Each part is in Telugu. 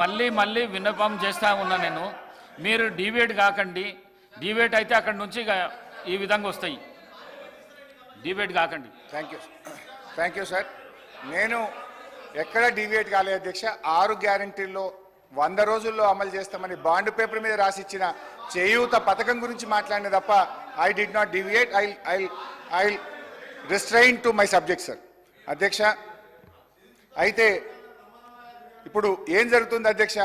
మళ్ళీ మళ్ళీ విన్నపం చేస్తా ఉన్నా నేను, మీరు డిబేట్ కాకండి. డిబేట్ అయితే అక్కడి నుంచి ఈ విధంగా వస్తాయి. డిబేట్ కాకండి. Thank you sir. నేను ఎక్కడ డిబేట్ కాలేదు అధ్యక్ష. 6 గ్యారంటీల్లో 100 రోజుల్లో అమలు చేస్తామని బాండ్ పేపర్ మీద రాసిచ్చిన చేయూత పథకం గురించి మాట్లాడిన తప్ప I did not deviate. I restrain to my subject sir. అధ్యక్ష, అయితే ఇప్పుడు ఏం జరుగుతుంది అధ్యక్ష?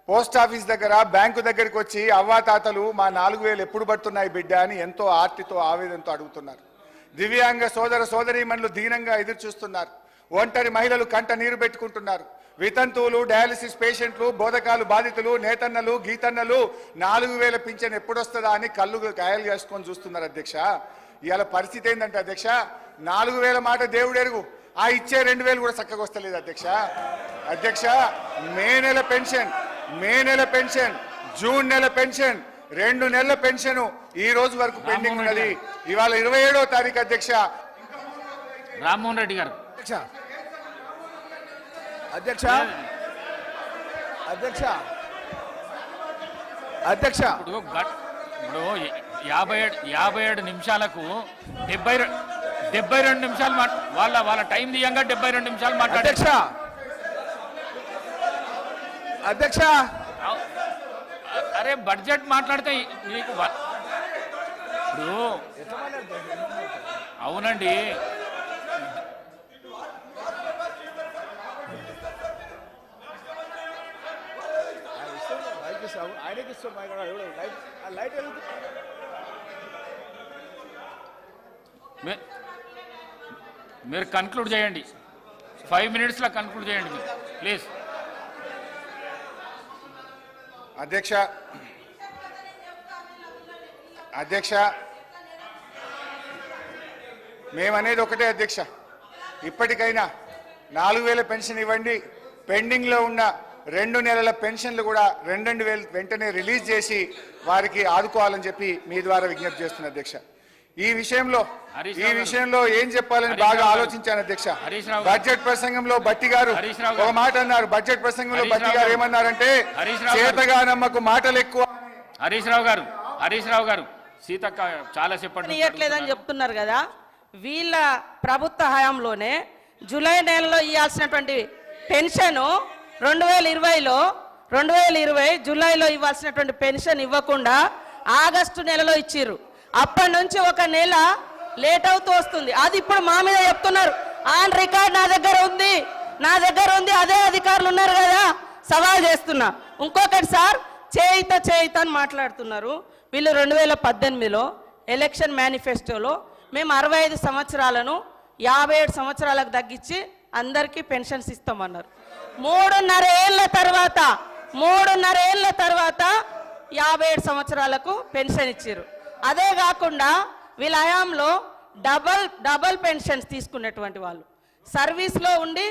పోస్ట్ ఆఫీస్ దగ్గర బ్యాంకు దగ్గరికి వచ్చి అవ్వాతాతలు మా 4000 ఎప్పుడు పడుతున్నాయి బిడ్డ అని ఎంతో ఆర్తితో ఆవేదనతో అడుగుతున్నారు. దివ్యాంగ సోదర సోదరీమణులు దీనంగా ఎదురు చూస్తున్నారు. ఒంటరి మహిళలు కంట నీరు పెట్టుకుంటున్నారు. వితంతువులు, డయాలసిస్ పేషెంట్లు, బోధకాలు బాధితులు, నేతన్నలు, గీతన్నలు 4000 పింఛన్ ఎప్పుడొస్తుందా అని కళ్ళు కాయలు చేసుకొని చూస్తున్నారు అధ్యక్ష. ఇవాళ పరిస్థితి ఏంటంటే అధ్యక్ష, 4000 మాట దేవుడు ఎరుగు, ఆ ఇచ్చే 2000 కూడా చక్కగా వస్తలేదు అధ్యక్ష. అధ్యక్ష, మే నెల పెన్షన్, జూన్ నెల పెన్షన్, 2 నెలల పెన్షన్ ఈ రోజు వరకు పెండింగ్ ఉన్నది. ఇవాళ 27వ తారీఖు అధ్యక్ష. రామ్మోహన్ రెడ్డి గారు. అధ్యక్ష ఇప్పుడు 57 నిమిషాలకు 72 నిమిషాలు వాళ్ళ టైం దియంగా 72 నిమిషాలు మాట్లాడారు అధ్యక్ష. అరే బడ్జెట్ మాట్లాడితే మీకు ఇప్పుడు అవునండి. మీరు కన్క్లూడ్ చేయండి, 5 మినిట్స్లో కన్క్లూడ్ చేయండి మీరు ప్లీజ్. అధ్యక్ష, మేమనేది ఒకటే అధ్యక్ష, ఇప్పటికైనా 4000 పెన్షన్ ఇవ్వండి. పెండింగ్లో ఉన్న 2 నెలల పెన్షన్లు కూడా 2000 వెంటనే రిలీజ్ చేసి వారికి ఆదుకోవాలని చెప్పి మీ ద్వారా విజ్ఞప్తి చేస్తున్నా అధ్యక్ష. ఈ విషయంలో ఏం చెప్పాలని బాగా ఆలోచించాను అధ్యక్ష. బడ్జెట్ ప్రసంగంలో బట్టి గారు ఒక మాట అన్నారు. బడ్జెట్ ప్రసంగంలో బట్టి గారు ఏమన్నారంటే, చేతగానమ్మకు మాటలు ఎక్కువ. హరీష్ రావు గారు సీతక్క చాలా చెప్పట్లేదని చెప్తున్నారు కదా. వీళ్ళ ప్రభుత్వ హయాంలోనే జూలై నెలలో ఇవ్వాల్సినటువంటి పెన్షన్ 2020 జూలైలో ఇవ్వాల్సినటువంటి పెన్షన్ ఇవ్వకుండా ఆగస్టు నెలలో ఇచ్చిర్రు. అప్పటి నుంచి 1 నెల లేట్ అవుతూ వస్తుంది. అది ఇప్పుడు మా మీద చెప్తున్నారు. ఆన్ రికార్డ్ నా దగ్గర ఉంది. అదే అధికారులు ఉన్నారు కదా, సవాల్ చేస్తున్నా. ఇంకొకటి సార్, చేయిత అని మాట్లాడుతున్నారు. వీళ్ళు 2018లో ఎలక్షన్ మేనిఫెస్టోలో మేము 65 సంవత్సరాలను 57 సంవత్సరాలకు తగ్గించి అందరికీ పెన్షన్స్ ఇస్తామన్నారు. 3.5 ఏళ్ల తర్వాత 57 సంవత్సరాలకు పెన్షన్ ఇచ్చారు. అదే కాకుండా వీళ్ళ హయాంలో డబల్ పెన్షన్స్ తీసుకున్నటువంటి వాళ్ళు, సర్వీస్లో ఉండి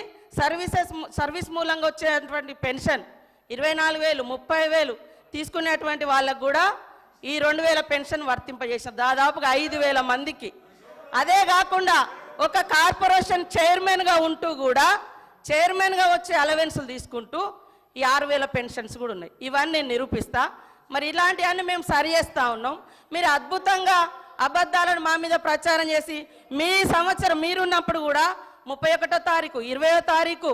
సర్వీస్ మూలంగా వచ్చేటువంటి పెన్షన్ 24,000 30,000 తీసుకునేటువంటి వాళ్ళకు కూడా ఈ 2000 పెన్షన్ వర్తింపజేసారు దాదాపుగా 5,000 మందికి. అదే కాకుండా ఒక కార్పొరేషన్ చైర్మన్గా ఉంటూ కూడా చైర్మన్గా వచ్చే అలవెన్సులు తీసుకుంటూ ఈ 6,000 పెన్షన్స్ కూడా ఉన్నాయి. ఇవన్నీ నేను నిరూపిస్తా. మరి ఇలాంటివన్నీ మేము సరి చేస్తూ ఉన్నాం. మీరు అద్భుతంగా అబద్ధాలను మా మీద ప్రచారం చేసి మీ సంవత్సరం మీరున్నప్పుడు కూడా 31వ తారీఖు 20వ తారీఖు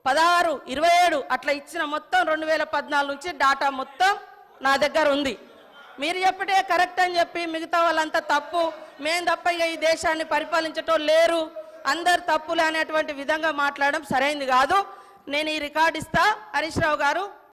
16 27 అట్లా ఇచ్చిన మొత్తం 2014 నుంచి డాటా మొత్తం నా దగ్గర ఉంది. మీరు చెప్పటే కరెక్ట్ అని చెప్పి మిగతా వాళ్ళంతా తప్పు, మేము తప్ప ఇక ఈ దేశాన్ని పరిపాలించటం లేరు, అందరు తప్పులు అనేటువంటి విధంగా మాట్లాడడం సరైనది కాదు. నేను ఈ రికార్డు ఇస్తా హరీష్ రావు గారు.